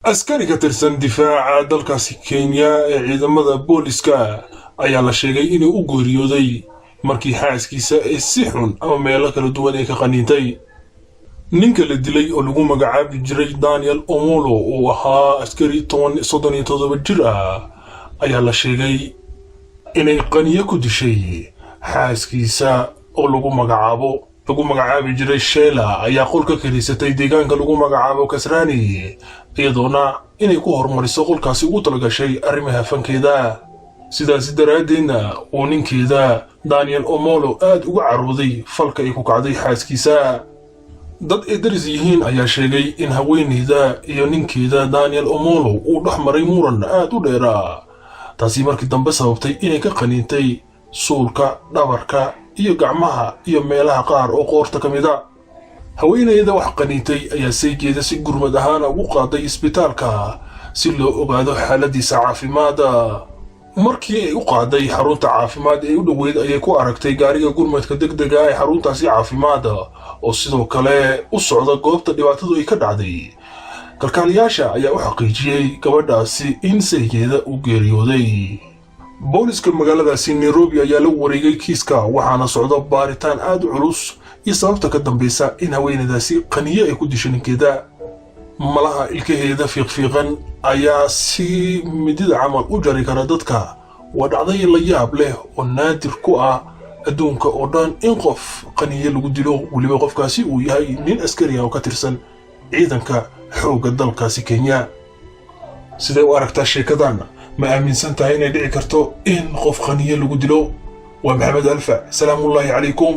askari ka tirsan difaaca dalkaasi Kenya ee ciidamada booliska ayaa la sheegay inuu u geeriyooday markii xaaskiisa ay si xun ama meelo kala duwan ay ka qaniintay. ninka la dilay oo lagu magacaabi jiray Daniel Omolo oo ahaa askari 37 jir ah ayaa la sheegay inay qaniyo ku dishay xaaskiisa oo lagu magacaabi jiray Sheila ayaa qolka kalisatay deegaanka lagu magacaabo Kasrani iyadoona inay ku hormariso qolkaasi ugu talagashay arrimaha fankeeda. sidaas daraadeedna oo ninkeeda Daniel Omolo aad uga carooday falka ay ku kacday xaaskiisa. dad idris yihiin ayaa sheegay in haweeneyda iyo ninkeeda Daniel Omolo uu dhaxmaray muran aad u dheera taasi markii dambe sababtay inay ka qaniintay suulka, dhabarka iyo gacmaha iyo meelaha qaar oo qoorta ka mid ah. haweeneyda wax qaniintay ayaa saygeeda si gurmad ahaan ugu qaaday isbitaalka si loo ogaado xaaladiisa caafimaad. markii ay u qaaday xarunta caafimaad ee u dhoweyd ayay ku aragtay gaariga gurmadka degdega ee xaruntaasi caafimaad oo sidoo kale u socda goobta dhibaatadu ay ka dhacday. kalkaaliyaasha ayaa u xaqiijiyay gabadhaasi in saygeeda uu geeriyooday. booliska magaaladaasi Nairobi ayaa la wareegay kiiska waxaana socda baaritaan aad u culus iyo sababta ka dambaysa in haweeneydaasi qaniyo ay ku dishay ninkeeda. malaha ilkaheeda fiiqfiiqan ayaa si midida camal u jari kara dadka. waa dhacday la yaab leh oo naadir ku ah adduunka oo dhan in qof qaniyo lagu dilo, waliba qofkaasi uu yahay nin askari ah oo ka tirsan ciidanka xoogga dalkaasi Kenya. sidee u aragtaa sheekadan? ma aaminsan tahay inay dhici karto in qof qaniyo lagu dilo? waa Maxamed Alfa, salaamullaahi calaykum.